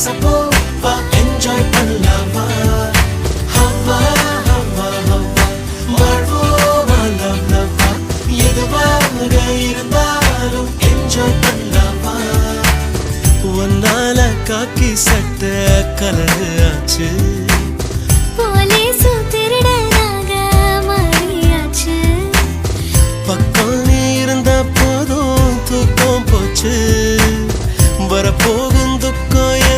கசப்போ வா என்ஜாய் பண்ணலாமா ஹவ்வா ஹவ்வா ஹவ்வா வாழ்வோமா லவ் லவ்வா எதுவாக இருந்தாலும் என்ஜாய் பண்ணலாமா ஒன்னால காக்கி சட்ட கலரு ஆச்சு போலீஸும் திருடனாக மாறியாச்சு பக்கம் நீ இருந்த போதும் தூக்கம் போச்சு வரப்போ